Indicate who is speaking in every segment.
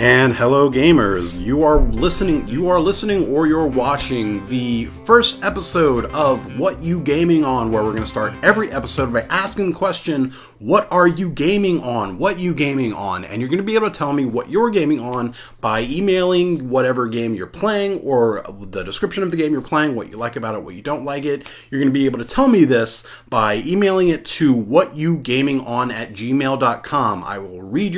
Speaker 1: And hello gamers, you are listening or you're watching the first episode of What You Gaming On, where we're going to start every episode by asking the question, what are you gaming on? What you gaming on? And you're going to be able to tell me what you're gaming on by emailing whatever game you're playing or the description of the game you're playing, what you like about it, what you don't like it. You're going to be able to tell me this by emailing it to whatyougamingon@gmail.com. I will read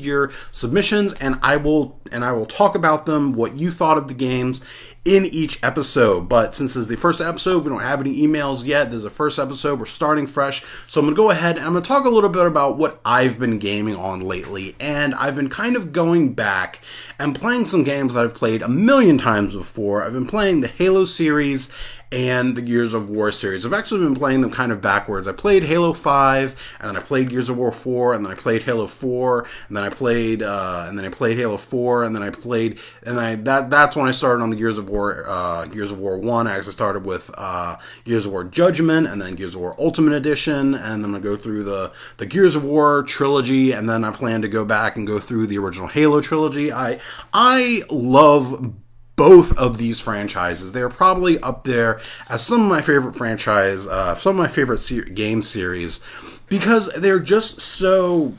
Speaker 1: your submissions, and I will talk about them, what you thought of the games in each episode. But since this is the first episode, we don't have any emails yet. This is the first episode. We're starting fresh. So I'm going to go ahead and I'm going to talk a little bit about what I've been gaming on lately. And I've been kind of going back and playing some games that I've played a million times before. I've been playing the Halo series and the Gears of War series. I've actually been playing them kind of backwards. I played Halo 5, and then I played Gears of War 4, and then I played Halo 4, and then I played Halo 4, and then I played, that's when I started on the Gears of War 1. I actually started with Gears of War Judgment, and then Gears of War Ultimate Edition, and then I go through the Gears of War trilogy, and then I plan to go back and go through the original Halo trilogy. I love both of these franchises. They're probably up there as some of my favorite game series, because they're just so,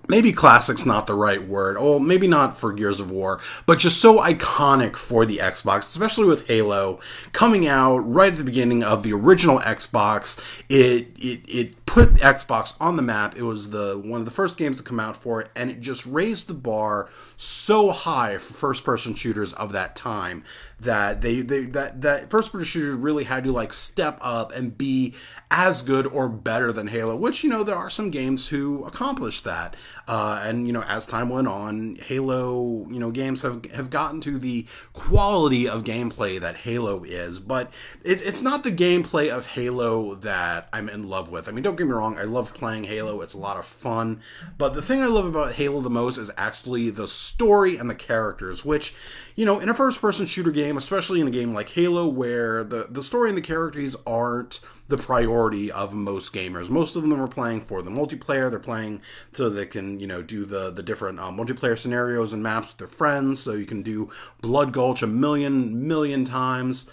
Speaker 1: maybe classic's not the right word, or maybe not for Gears of War, but just so iconic for the Xbox, especially with Halo coming out right at the beginning of the original Xbox. It put Xbox on the map. It was one of the first games to come out for it, and it just raised the bar so high for first-person shooters of that time that that first-person shooters really had to step up and be as good or better than Halo, which, there are some games who accomplished that. And as time went on, Halo, games have gotten to the quality of gameplay that Halo is, but it's not the gameplay of Halo that I'm in love with. I mean, don't get me wrong, I love playing Halo, it's a lot of fun, but the thing I love about Halo the most is actually the story and the characters, which, in a first-person shooter game, especially in a game like Halo, where the story and the characters aren't the priority of most gamers. Most of them are playing for the multiplayer. They're playing so they can, do the different multiplayer scenarios and maps with their friends. So you can do Blood Gulch a million times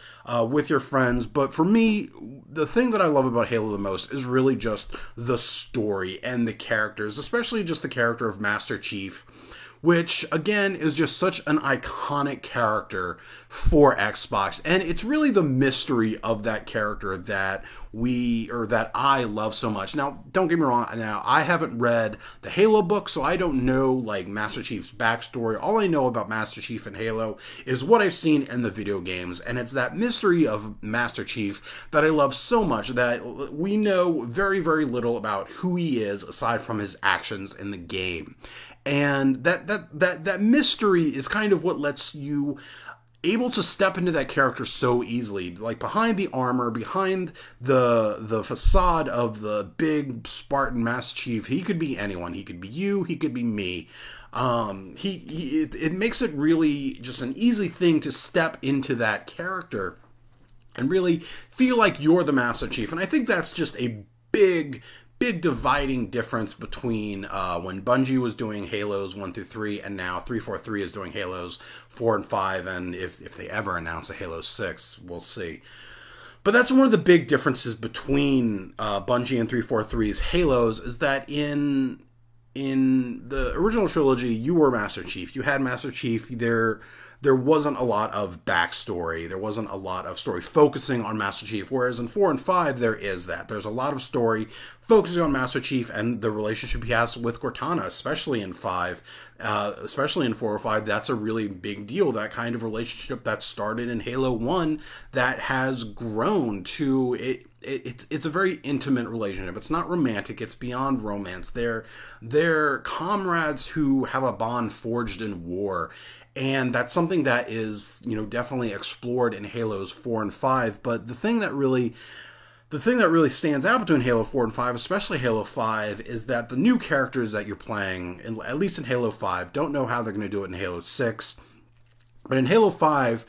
Speaker 1: with your friends. But for me, the thing that I love about Halo the most is really just the story and the characters, especially just the character of Master Chief, which, again, is just such an iconic character for Xbox. And it's really the mystery of that character that I love so much. Now, don't get me wrong, I haven't read the Halo book, so I don't know, Master Chief's backstory. All I know about Master Chief in Halo is what I've seen in the video games, and it's that mystery of Master Chief that I love so much, that we know very, very little about who he is aside from his actions in the game. And that mystery is kind of what lets you able to step into that character so easily, behind the armor, behind the facade of the big Spartan Master Chief. He could be anyone. He could be you. He could be me. It makes it really just an easy thing to step into that character and really feel like you're the Master Chief. And I think that's just a big dividing difference between when Bungie was doing Halos 1 through 3, and now 343 is doing Halos 4 and 5, and if they ever announce a Halo 6, we'll see. But that's one of the big differences between Bungie and 343's Halos, is that in the original trilogy, you were Master Chief. You had Master Chief. There wasn't a lot of backstory. There wasn't a lot of story focusing on Master Chief, whereas in 4 and 5, there is that. There's a lot of story focusing on Master Chief and the relationship he has with Cortana, especially in 5. Especially in 4 or 5, that's a really big deal. That kind of relationship that started in Halo 1 that has grown to it. It's a very intimate relationship. It's not romantic. It's beyond romance. They're comrades who have a bond forged in war. And that's something that is, definitely explored in Halos 4 and 5. But the thing that really stands out between Halo 4 and 5, especially Halo 5, is that the new characters that you're playing, at least in Halo 5, don't know how they're going to do it in Halo 6. But in Halo 5,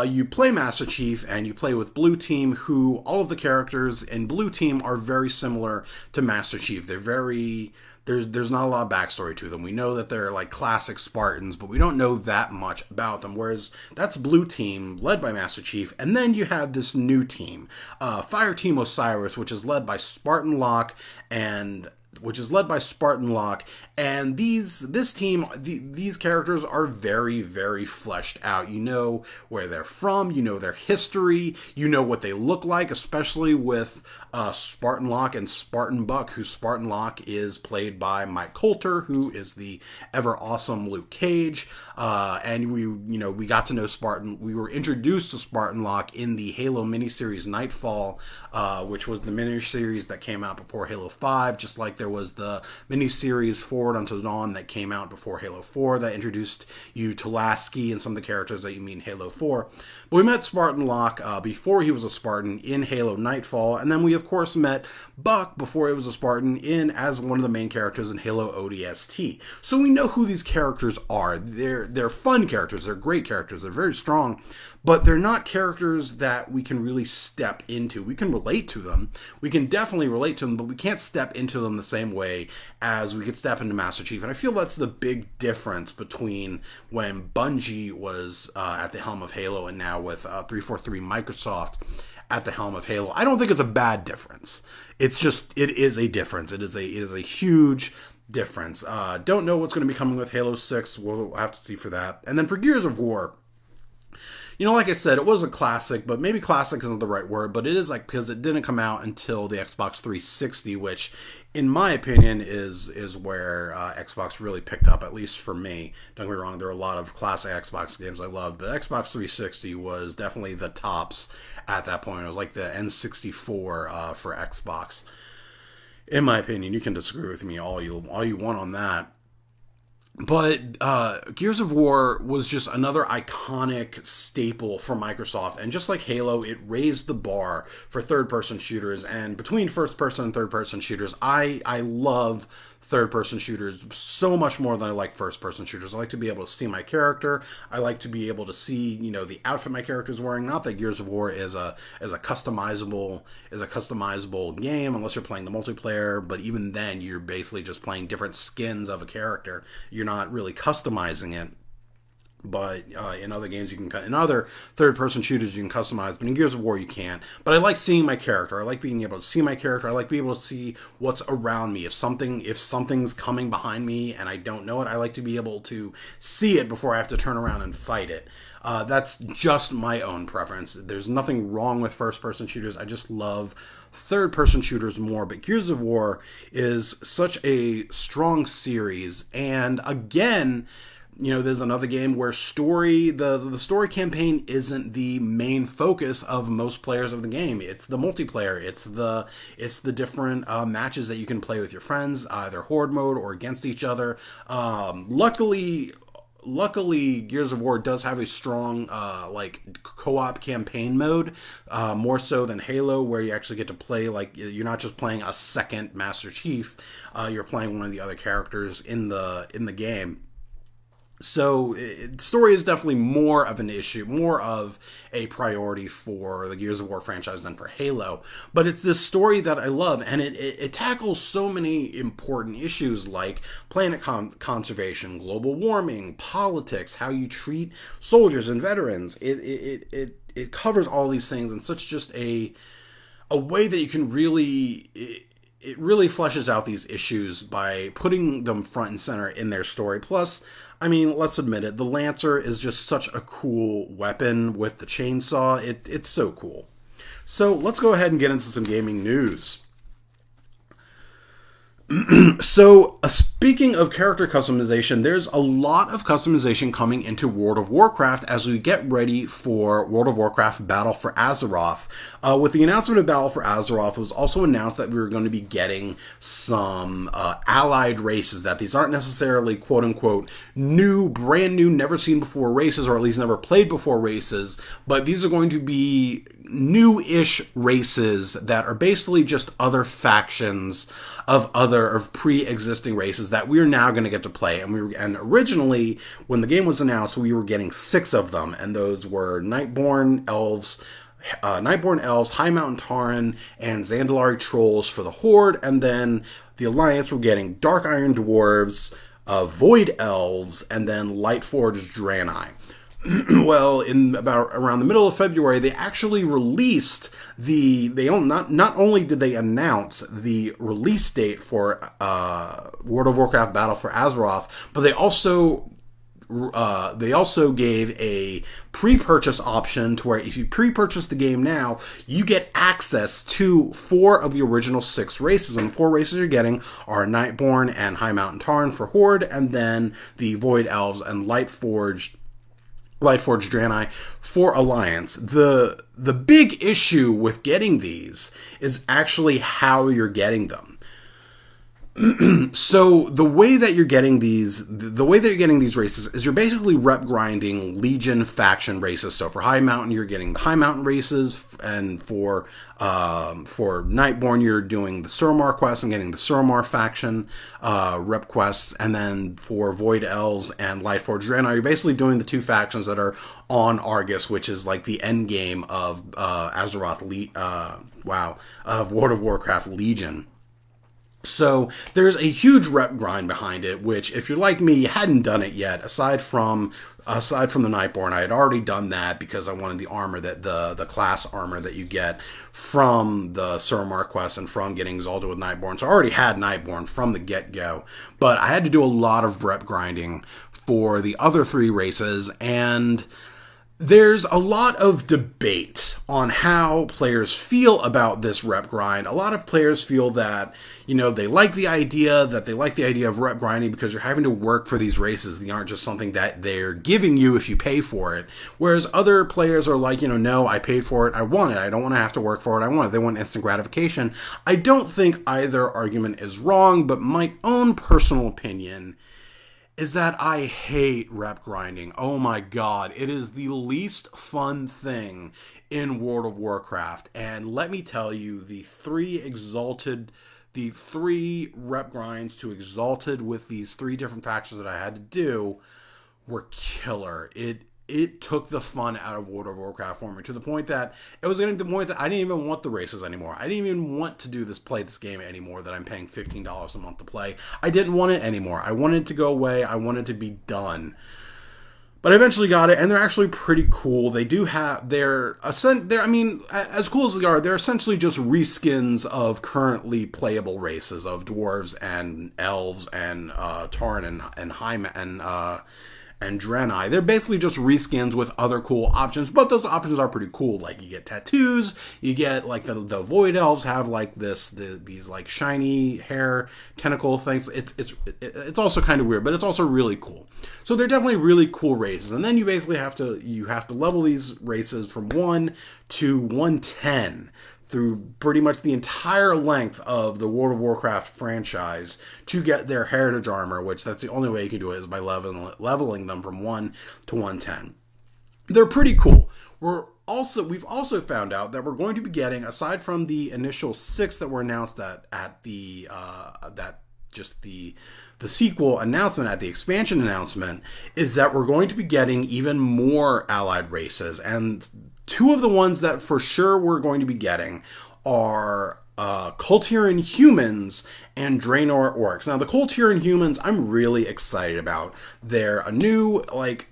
Speaker 1: you play Master Chief and you play with Blue Team, who all of the characters in Blue Team are very similar to Master Chief. They're very. There's not a lot of backstory to them. We know that they're like classic Spartans, but we don't know that much about them. Whereas that's Blue Team, led by Master Chief. And then you have this new team, Fire Team Osiris, which is led by Spartan Locke and this team, these characters are very, very fleshed out. You know where they're from, you know their history, you know what they look like, especially with Spartan Locke and Spartan Buck, who Spartan Locke is played by Mike Coulter, who is the ever awesome Luke Cage. And we got to know Spartan. We were introduced to Spartan Locke in the Halo miniseries Nightfall, which was the miniseries that came out before Halo 5, just like there was the miniseries Forward Unto Dawn that came out before Halo 4 that introduced you to Lasky and some of the characters that you meet in Halo 4. But we met Spartan Locke before he was a Spartan in Halo Nightfall, and then we of course met Buck before he was a Spartan as one of the main characters in Halo ODST. So we know who these characters are. They're fun characters, they're great characters, they're very strong, but they're not characters that we can really step into. We can relate to them. We can definitely relate to them, but we can't step into them the same way as we could step into Master Chief. And I feel that's the big difference between when Bungie was at the helm of Halo and now with 343 Microsoft at the helm of Halo. I don't think it's a bad difference. It is a difference. It is a huge difference. Don't know what's going to be coming with Halo 6. We'll have to see for that. And then for Gears of War, like I said, it was a classic, but maybe classic isn't the right word, but it is because it didn't come out until the Xbox 360, which, in my opinion, is where Xbox really picked up, at least for me. Don't get me wrong, there are a lot of classic Xbox games I loved, but Xbox 360 was definitely the tops at that point. It was like the N64 for Xbox. In my opinion, you can disagree with me all you want on that. But Gears of War was just another iconic staple for Microsoft. And just like Halo, it raised the bar for third-person shooters. And between first-person and third-person shooters, I love third-person shooters so much more than I like first-person shooters. I like to be able to see my character. I like to be able to see, the outfit my character is wearing. Not that Gears of War is a customizable game unless you're playing the multiplayer, but even then you're basically just playing different skins of a character. You're not really customizing it. But in other games, in other third-person shooters, you can customize. But in Gears of War, you can't. But I like seeing my character. I like being able to see my character. I like being able to see what's around me. If something's coming behind me and I don't know it, I like to be able to see it before I have to turn around and fight it. That's just my own preference. There's nothing wrong with first-person shooters. I just love third-person shooters more. But Gears of War is such a strong series. And again, there's another game where the story campaign isn't the main focus of most players of the game. It's the multiplayer. It's the different matches that you can play with your friends, either horde mode or against each other. Luckily, Gears of War does have a strong co-op campaign mode, more so than Halo, where you actually get to play you're not just playing a second Master Chief. You're playing one of the other characters in the game. So, story is definitely more of an issue, more of a priority for the Gears of War franchise than for Halo. But it's this story that I love, and it tackles so many important issues like planet conservation, global warming, politics, how you treat soldiers and veterans. It covers all these things in such just a way that you can really... It really fleshes out these issues by putting them front and center in their story. Plus, let's admit it, the Lancer is just such a cool weapon with the chainsaw. It's so cool. So let's go ahead and get into some gaming news. So, speaking of character customization, there's a lot of customization coming into World of Warcraft as we get ready for World of Warcraft Battle for Azeroth. With the announcement of Battle for Azeroth, it was also announced that we were going to be getting some allied races, that these aren't necessarily quote-unquote brand new, never seen before races, or at least never played before races, but these are going to be new-ish races that are basically just other factions of pre-existing races that we're now going to get to play. And originally, when the game was announced, we were getting 6 of them, and those were Nightborn Elves, High Mountain Tauren, and Zandalari Trolls for the Horde, and then the Alliance were getting Dark Iron Dwarves, Void Elves, and then Lightforged Draenei. Well, in about around the middle of February, they actually released not only did they announce the release date for World of Warcraft Battle for Azeroth, but they also gave a pre-purchase option to where if you pre-purchase the game now, you get access to 4 of the original 6 races. And the 4 races you're getting are Nightborn and High Mountain Tauren for Horde, and then the Void Elves and Lightforged Draenei for Alliance. The big issue with getting these is actually how you're getting them. So the way that you're getting these races is you're basically rep grinding Legion faction races. So for High Mountain, you're getting the High Mountain races, and for Nightborn, you're doing the Suramar quest and getting the Suramar faction rep quests, and then for Void Elves and Lightforged Draenei, you're basically doing the 2 factions that are on Argus, which is like the end game of Azeroth, of World of Warcraft Legion. So there's a huge rep grind behind it, which if you're like me, you hadn't done it yet. Aside from the Nightborn, I had already done that because I wanted the armor, that the class armor that you get from the Suramar quest and from getting exalted with Nightborn. So I already had Nightborn from the get-go, but I had to do a lot of rep grinding for the other 3 races, and there's a lot of debate on how players feel about this rep grind. A lot of players feel that, they like the idea of rep grinding because you're having to work for these races. They aren't just something that they're giving you if you pay for it. Whereas other players are like, no, I paid for it. I want it. I don't want to have to work for it. I want it. They want instant gratification. I don't think either argument is wrong, but my own personal opinion is that I hate rep grinding. Oh my god, it is the least fun thing in World of Warcraft. And let me tell you, the 3 rep grinds to Exalted with these 3 different factions that I had to do were killer. It took the fun out of World of Warcraft for me, to the point that it was getting to the point that I didn't even want the races anymore. I didn't even want to play this game anymore that I'm paying $15 a month to play. I didn't want it anymore. I wanted it to go away. I wanted it to be done. But I eventually got it, and they're actually pretty cool. They do have, they're as cool as they are, they're essentially just reskins of currently playable races of dwarves and elves and Tauren and Draenei. They're basically just reskins with other cool options, but those options are pretty cool. Like, you get tattoos, you get, like, the Void Elves have, like, these like, shiny hair tentacle things. It's also kind of weird, but it's also really cool. So they're definitely really cool races, and then you basically have to level these races from 1 to 110 through pretty much the entire length of the World of Warcraft franchise to get their heritage armor, which that's the only way you can do it is by leveling them from 1 to 110. They're pretty cool. We've also found out that we're going to be getting, aside from the initial 6 that were announced at the sequel announcement, at the expansion announcement, is that we're going to be getting even more allied races. And 2 of the ones that for sure we're going to be getting are Kultiran humans and Draenor orcs. Now, the Kultiran humans, I'm really excited about. They're a new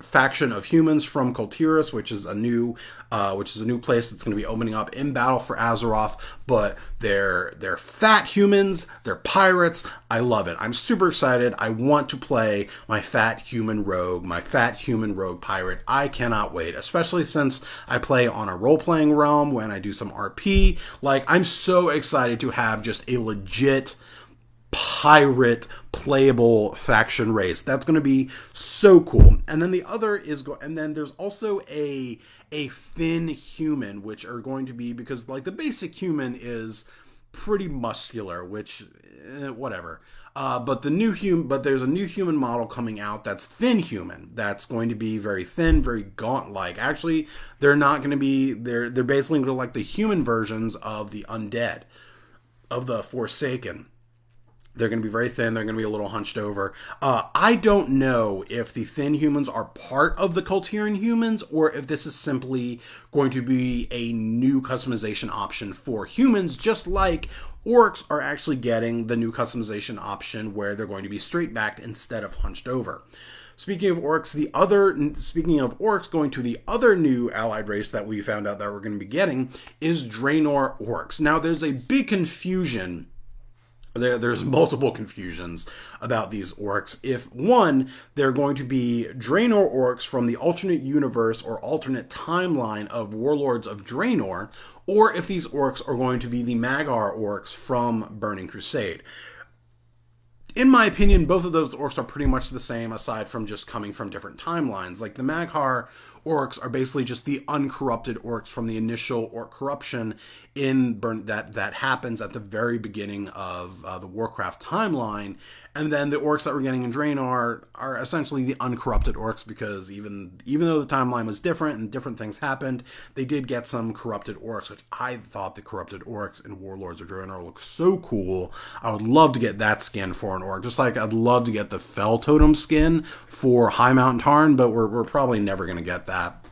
Speaker 1: faction of humans from Kultiras, which is a new place that's going to be opening up in Battle for Azeroth. But they're fat humans. They're pirates. I love it. I'm super excited. I want to play my fat human rogue pirate. I cannot wait, especially since I play on a role-playing realm when I do some RP. I'm so excited to have just a legit pirate playable faction race. That's going to be so cool. And then the other is and then there's also a thin human, which are going to be, because the basic human is pretty muscular, which whatever. But there's a new human model coming out that's thin human. That's going to be very thin, very gaunt-like. Actually, they're not going to be. They're basically going to the human versions of the undead, of the Forsaken. They're going to be very thin. They're going to be a little hunched over. I don't know if the thin humans are part of the Kulturian humans or if this is simply going to be a new customization option for humans, just like orcs are actually getting the new customization option where they're going to be straight backed instead of hunched over. Speaking of orcs, going to the other new allied race that we found out that we're going to be getting is Draenor orcs. Now, there's a big confusion. There's multiple confusions about these orcs. If one, they're going to be Draenor orcs from the alternate universe or alternate timeline of Warlords of Draenor, or if these orcs are going to be the Mag'har orcs from Burning Crusade. In my opinion, both of those orcs are pretty much the same, aside from just coming from different timelines. Like, the Mag'har orcs are basically just the uncorrupted orcs from the initial orc corruption that happens at the very beginning of the Warcraft timeline. And then the orcs that we're getting in Draenor are essentially the uncorrupted orcs, because even though the timeline was different and different things happened, they did get some corrupted orcs, which I thought the corrupted orcs in Warlords of Draenor looked so cool. I would love to get that skin for an orc, just like I'd love to get the Fell Totem skin for High Mountain Tarn, but we're probably never going to get that,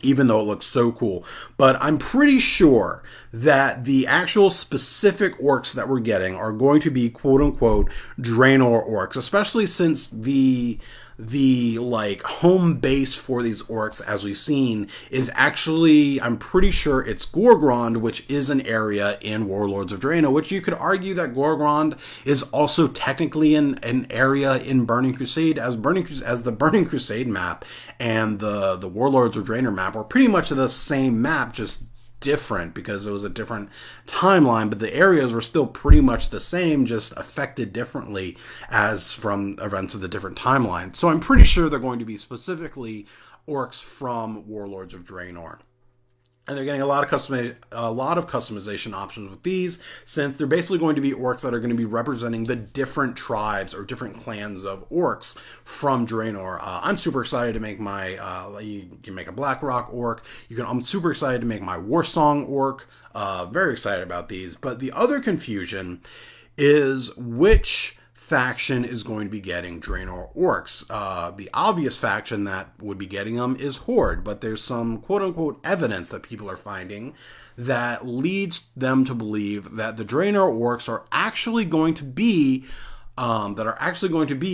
Speaker 1: even though it looks so cool. But I'm pretty sure that the actual specific orcs that we're getting are going to be quote-unquote Draenor orcs, especially since the like home base for these orcs, as we've seen, is actually, I'm pretty sure it's Gorgrond, which is an area in Warlords of Draenor, which you could argue that Gorgrond is also technically an area in Burning Crusade, as the Burning Crusade map and the Warlords of Draenor map were pretty much the same map, just different because it was a different timeline, but the areas were still pretty much the same, just affected differently as from events of the different timelines. So I'm pretty sure they're going to be specifically orcs from Warlords of Draenor. And they're getting a lot of customization options with these, since they're basically going to be orcs that are going to be representing the different tribes or different clans of orcs from Draenor. I'm super excited to make my, you can make a Blackrock orc. I'm super excited to make my Warsong orc. Very excited about these. But the other confusion is which faction is going to be getting Draenor orcs. The obvious faction that would be getting them is Horde, but there's some quote-unquote evidence that people are finding that leads them to believe that the Draenor orcs are actually going to be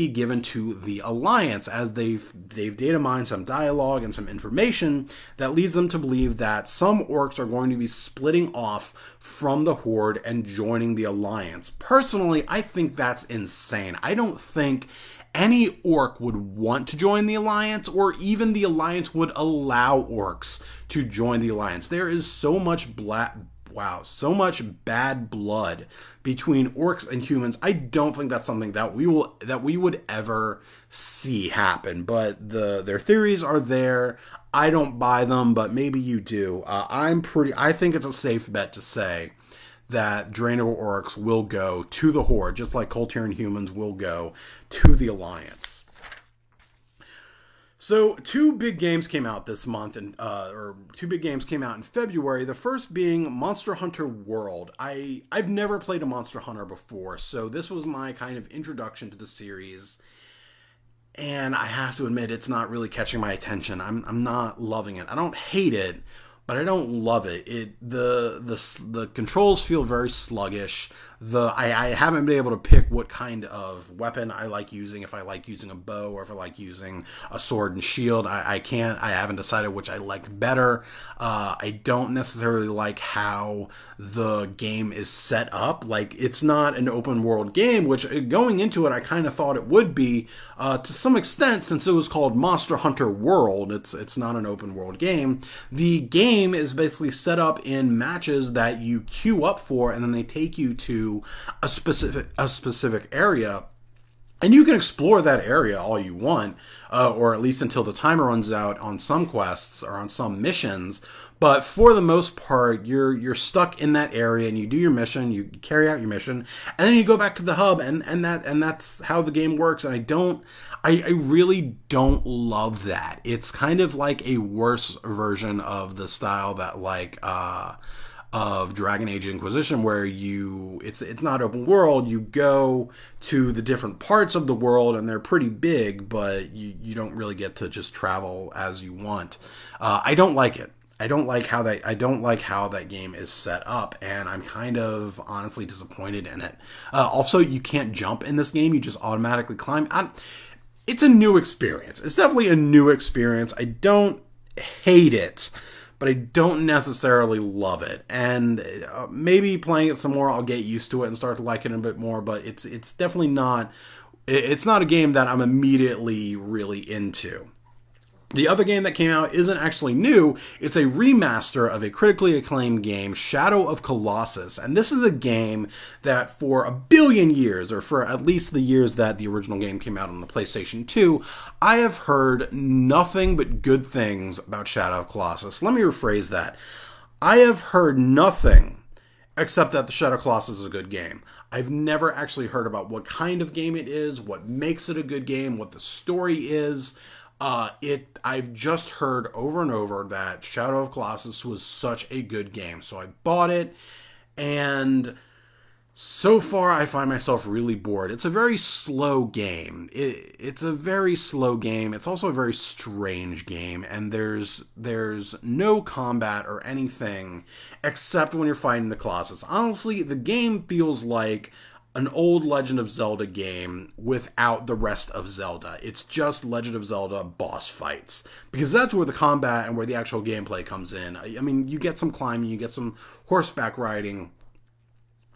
Speaker 1: given to the Alliance, as they've data mined some dialogue and some information that leads them to believe that some orcs are going to be splitting off from the Horde and joining the Alliance. Personally, I think that's insane. I don't think any orc would want to join the Alliance, or even the Alliance would allow orcs to join the Alliance. There is so much so much bad blood between orcs and humans. I don't think that's something that we would ever see happen. But their theories are there. I don't buy them, but maybe you do. I think it's a safe bet to say that Draenor orcs will go to the Horde, just like Kulturian humans will go to the Alliance. So, two big games came out this month, two big games came out in February. The first being Monster Hunter World. I've never played a Monster Hunter before, so this was my kind of introduction to the series. And I have to admit, it's not really catching my attention. I'm not loving it. I don't hate it, but I don't love it. The controls feel very sluggish. I haven't been able to pick what kind of weapon I like using, if I like using a bow or if I like using a sword and shield. I haven't decided which I like better. I don't necessarily like how the game is set up. Like, it's not an open world game, which going into it, I kind of thought it would be, to some extent, since it was called Monster Hunter World. It's not an open world game. The game is basically set up in matches that you queue up for, and then they take you to a specific area, and you can explore that area all you want, or at least until the timer runs out on some quests or on some missions. But for the most part, you're stuck in that area, and you do your mission, you carry out your mission, and then you go back to the hub, and that's how the game works. And I really don't love that. It's kind of like a worse version of the style that of Dragon Age Inquisition, where it's not open world. You go to the different parts of the world, and they're pretty big, but you don't really get to just travel as you want. I don't like it. I don't like how that game is set up, and I'm kind of honestly disappointed in it. Also, you can't jump in this game; you just automatically climb. It's a new experience. It's definitely a new experience. I don't hate it, but I don't necessarily love it. And maybe playing it some more, I'll get used to it and start to like it a bit more. But it's definitely not. It's not a game that I'm immediately really into. The other game that came out isn't actually new. It's a remaster of a critically acclaimed game, Shadow of Colossus. And this is a game that for a billion years, or for at least the years that the original game came out on the PlayStation 2, I have heard nothing but good things about Shadow of Colossus. Let me rephrase that. I have heard nothing except that the Shadow of Colossus is a good game. I've never actually heard about what kind of game it is, what makes it a good game, what the story is. I've just heard over and over that Shadow of Colossus was such a good game. So I bought it, and so far I find myself really bored. It's a very slow game. It's a very slow game. It's also a very strange game, and there's no combat or anything except when you're fighting the Colossus. Honestly, the game feels like an old Legend of Zelda game without the rest of Zelda. It's just Legend of Zelda boss fights. Because that's where the combat and where the actual gameplay comes in. I mean, you get some climbing, you get some horseback riding,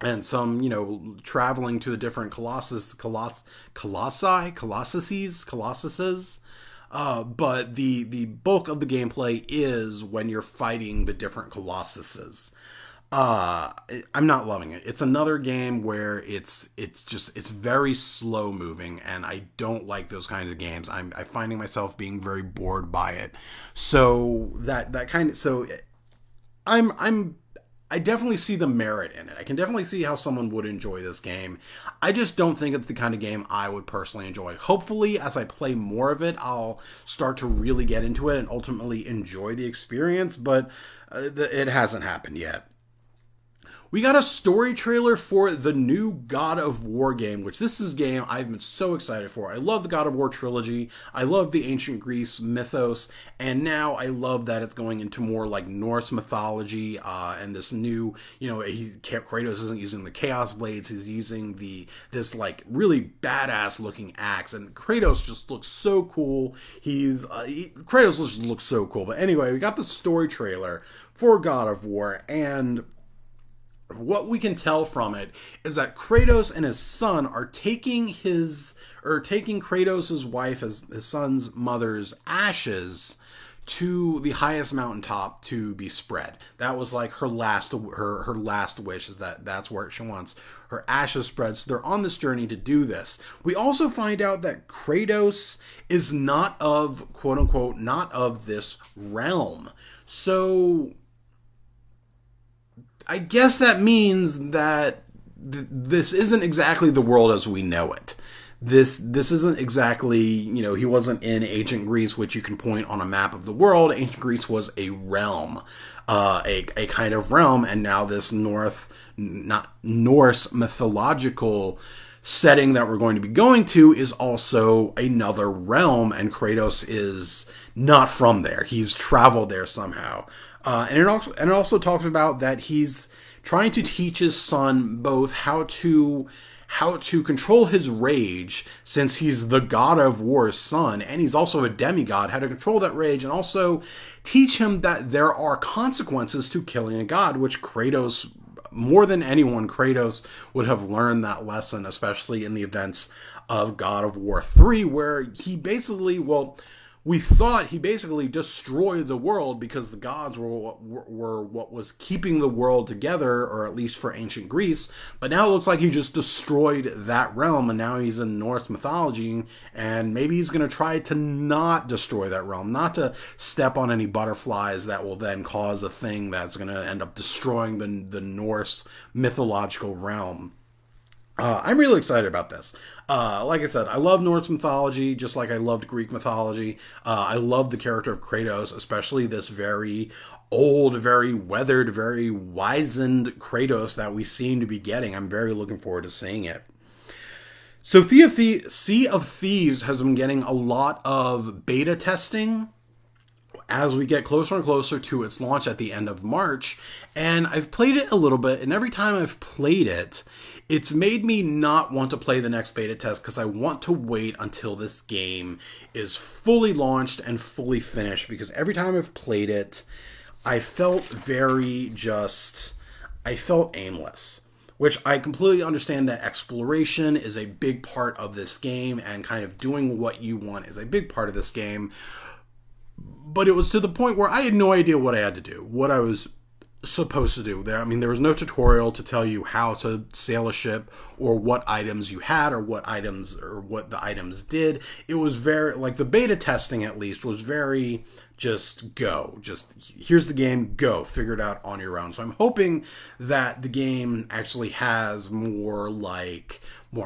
Speaker 1: and some, traveling to the different colossuses. But the bulk of the gameplay is when you're fighting the different colossuses. I'm not loving it. It's another game where it's very slow moving, and I don't like those kinds of games. I'm finding myself being very bored by it. So I definitely see the merit in it. I can definitely see how someone would enjoy this game. I just don't think it's the kind of game I would personally enjoy. Hopefully, as I play more of it, I'll start to really get into it and ultimately enjoy the experience, but it hasn't happened yet. We got a story trailer for the new God of War game, which this is a game I've been so excited for. I love the God of War trilogy. I love the ancient Greece mythos. And now I love that it's going into more like Norse mythology and this new, Kratos isn't using the Chaos Blades. He's using this like really badass looking axe. And Kratos just looks so cool. Kratos just looks so cool. But anyway, we got the story trailer for God of War, and what we can tell from it is that Kratos and his son are taking Kratos' wife, his son's mother's ashes, to the highest mountaintop to be spread. That was like her last wish, is that's where she wants her ashes spread. So they're on this journey to do this. We also find out that Kratos is not of, quote unquote, not of this realm. So I guess that means that this isn't exactly the world as we know it. This isn't exactly, he wasn't in ancient Greece, which you can point on a map of the world. Ancient Greece was a realm, a kind of realm, and now this Norse mythological setting that we're going to be going to is also another realm, and Kratos is not from there. He's traveled there somehow. And it also talks about that he's trying to teach his son both how to control his rage, since he's the God of War's son, and he's also a demigod, how to control that rage, and also teach him that there are consequences to killing a god, which Kratos, more than anyone, Kratos would have learned that lesson, especially in the events of God of War 3, where we thought he basically destroyed the world because the gods were what was keeping the world together, or at least for ancient Greece. But now it looks like he just destroyed that realm, and now he's in Norse mythology, and maybe he's going to try to not destroy that realm, not to step on any butterflies that will then cause a thing that's going to end up destroying the Norse mythological realm. I'm really excited about this. Like I said, I love Norse mythology, just like I loved Greek mythology. I love the character of Kratos, especially this very old, very weathered, very wizened Kratos that we seem to be getting. I'm very looking forward to seeing it. So Sea of Thieves has been getting a lot of beta testing as we get closer and closer to its launch at the end of March. And I've played it a little bit, and every time I've played it, it's made me not want to play the next beta test because I want to wait until this game is fully launched and fully finished. Because every time I've played it, I felt I felt aimless. Which I completely understand that exploration is a big part of this game, and kind of doing what you want is a big part of this game. But it was to the point where I had no idea what I had to do, what I was supposed to do. There was no tutorial to tell you how to sail a ship or what items you had or what the items did. It was very, like, the beta testing at least was very just go. Just here's the game, go, figure it out on your own. So I'm hoping that the game actually has more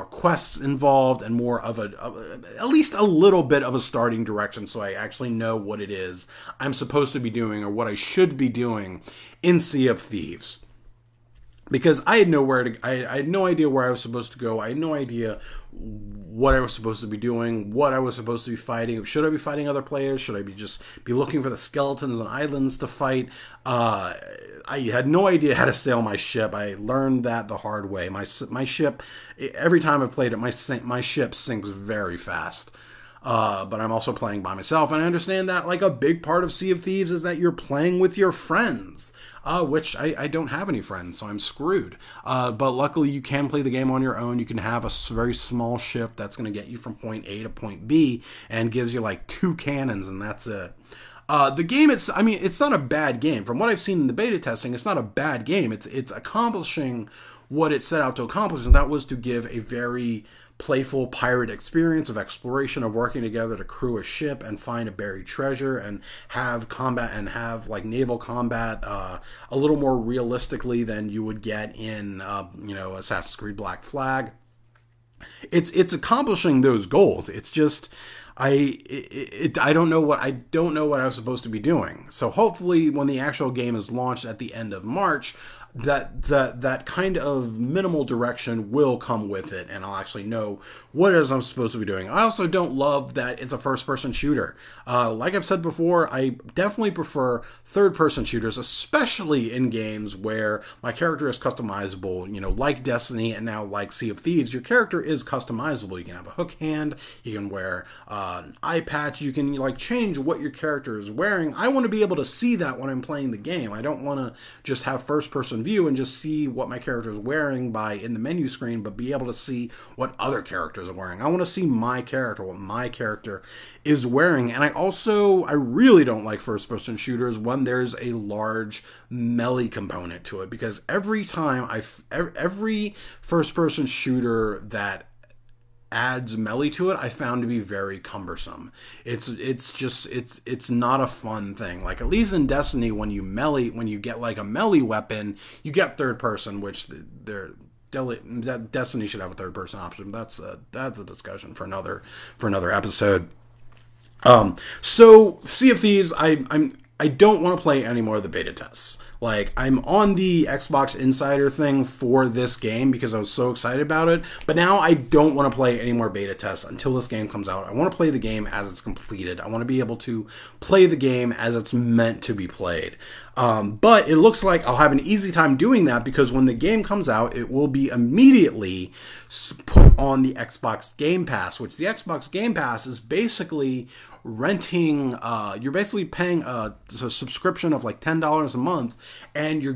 Speaker 1: quests involved and more of at least a little bit of a starting direction, so I actually know what it is I'm supposed to be doing or what I should be doing in Sea of Thieves. Because I had I had no idea where I was supposed to go. I had no idea what I was supposed to be doing, what I was supposed to be fighting. Should I be fighting other players? Should I be looking for the skeletons on islands to fight? I had no idea how to sail my ship. I learned that the hard way. My ship, every time I've played it, my ship sinks very fast. But I'm also playing by myself, and I understand that, like, a big part of Sea of Thieves is that you're playing with your friends, which I don't have any friends, so I'm screwed. But luckily, you can play the game on your own. You can have a very small ship that's going to get you from point A to point B and gives you, like, 2 cannons, and that's it. The game, it's not a bad game. From what I've seen in the beta testing, it's not a bad game. It's accomplishing what it set out to accomplish, and that was to give a very playful pirate experience of exploration, of working together to crew a ship and find a buried treasure and have combat and have, like, naval combat a little more realistically than you would get in Assassin's Creed Black Flag. It's accomplishing those goals. It's just I don't know what I was supposed to be doing. So hopefully when the actual game is launched at the end of March, that kind of minimal direction will come with it, and I'll actually know what it is I'm supposed to be doing. I also don't love that it's a first-person shooter. Like I've said before, I definitely prefer third-person shooters, especially in games where my character is customizable. Like Destiny and now like Sea of Thieves, your character is customizable. You can have a hook hand, you can wear an eye patch, you can, like, change what your character is wearing. I want to be able to see that when I'm playing the game. I don't want to just have first-person view and just see what my character is wearing in the menu screen, but be able to see what other characters are wearing. I want to see my character, what my character is wearing. And I really don't like first-person shooters when there's a large melee component to it, because every first-person shooter that adds melee to it, I found to be very cumbersome. It's not a fun thing. Like, at least in Destiny, when you get, like, a melee weapon, you get third person, which Destiny should have a third person option. That's a discussion for another episode. So Sea of Thieves, I don't want to play any more of the beta tests. Like, I'm on the Xbox Insider thing for this game because I was so excited about it, but now I don't want to play any more beta tests until this game comes out. I want to play the game as it's completed. I want to be able to play the game as it's meant to be played. But it looks like I'll have an easy time doing that because when the game comes out, it will be immediately put on the Xbox Game Pass, which the Xbox Game Pass is basically renting, you're basically paying a subscription of like $10 a month, and you're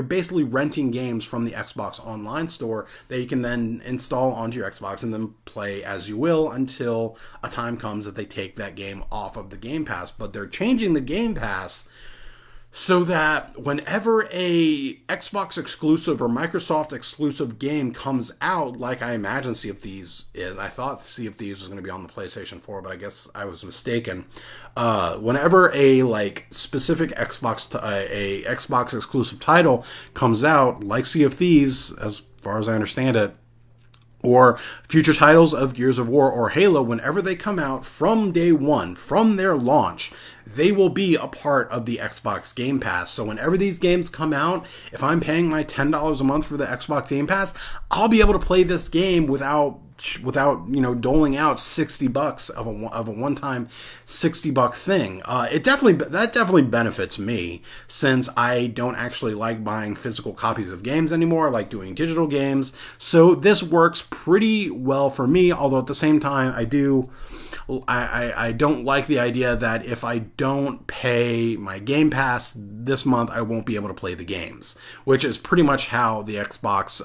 Speaker 1: basically renting games from the Xbox Online store that you can then install onto your Xbox and then play as you will until a time comes that they take that game off of the Game Pass. But they're changing the Game Pass so that whenever a Xbox exclusive or Microsoft exclusive game comes out, like I imagine Sea of Thieves is, I thought Sea of Thieves was going to be on the PlayStation 4, but I guess I was mistaken. Whenever a like specific a Xbox exclusive title comes out, like Sea of Thieves, as far as I understand it, or future titles of Gears of War or Halo, whenever they come out from day one, from their launch, they will be a part of the Xbox Game Pass. So whenever these games come out, if I'm paying my $10 a month for the Xbox Game Pass, I'll be able to play this game without doling out $60 of a one-time $60 thing. That definitely benefits me, since I don't actually like buying physical copies of games anymore. I like doing digital games. So this works pretty well for me, although at the same time I don't like the idea that if I don't pay my Game Pass this month, I won't be able to play the games, which is pretty much how the Xbox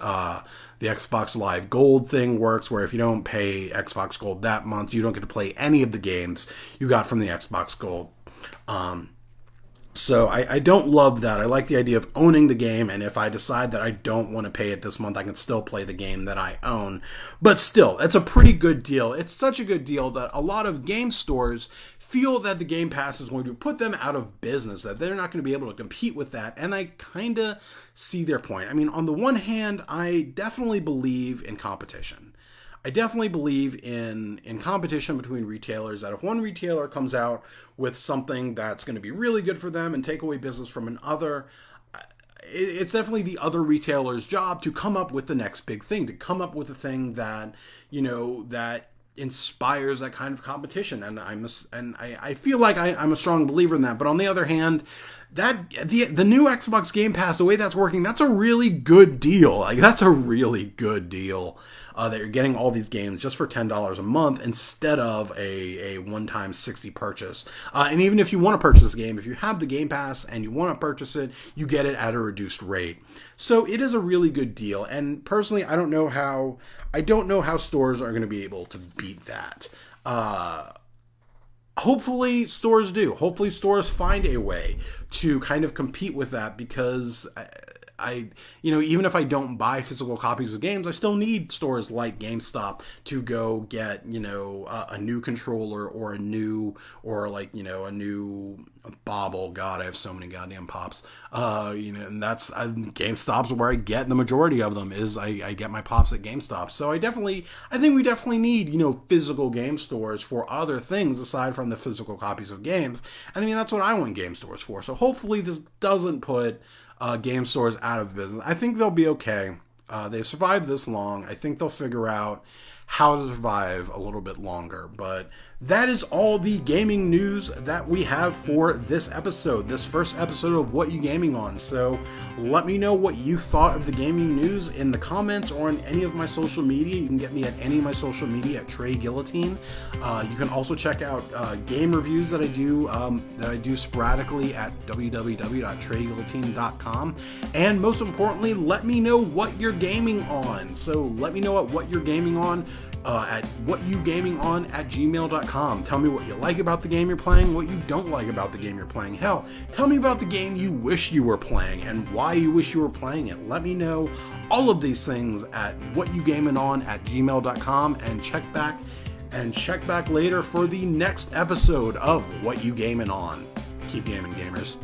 Speaker 1: Live Gold thing works, where if you don't pay Xbox Gold that month, you don't get to play any of the games you got from the Xbox Gold. So I don't love that. I like the idea of owning the game, and if I decide that I don't want to pay it this month, I can still play the game that I own. But still, it's a pretty good deal. It's such a good deal that a lot of game stores feel that the Game Pass is going to put them out of business, that they're not going to be able to compete with that, and I kind of see their point. I mean, on the one hand, I definitely believe in competition. I definitely believe in competition between retailers, that if one retailer comes out with something that's going to be really good for them and take away business from another, it's definitely the other retailer's job to come up with the next big thing, to come up with a thing that, that inspires that kind of competition. And I feel like I'm a strong believer in that. But on the other hand, that the new Xbox Game Pass, the way that's working, that's a really good deal. Like, that's a really good deal. That you're getting all these games just for $10 a month instead of a one-time $60 purchase. And even if you want to purchase this game, if you have the Game Pass and you want to purchase it, you get it at a reduced rate. So it is a really good deal. And personally, I don't know how stores are going to be able to beat that. Hopefully stores do. Hopefully stores find a way to kind of compete with that, because even if I don't buy physical copies of games, I still need stores like GameStop to go get, a new controller or a new bobble. God, I have so many goddamn pops. And that's GameStop's where I get the majority of them. Is I get my pops at GameStop. So I think we definitely need, physical game stores for other things aside from the physical copies of games. And I mean, that's what I want game stores for. So hopefully this doesn't put game stores out of business. I think they'll be okay. They've survived this long. I think they'll figure out how to survive a little bit longer. But that is all the gaming news that we have for this episode, this first episode of What You Gaming On. So let me know what you thought of the gaming news in the comments or on any of my social media. You can get me at any of my social media at Trey Guillotine. You can also check out game reviews that I do sporadically at www.treyguillotine.com. And most importantly, let me know what you're gaming on. So let me know what you're gaming on at whatyougamingon@gmail.com. Tell me what you like about the game you're playing, what you don't like about the game you're playing. Hell, tell me about the game you wish you were playing and why you wish you were playing it. Let me know all of these things at whatyougamingon@gmail.com, and check back later for the next episode of What You Gaming On. Keep gaming, gamers.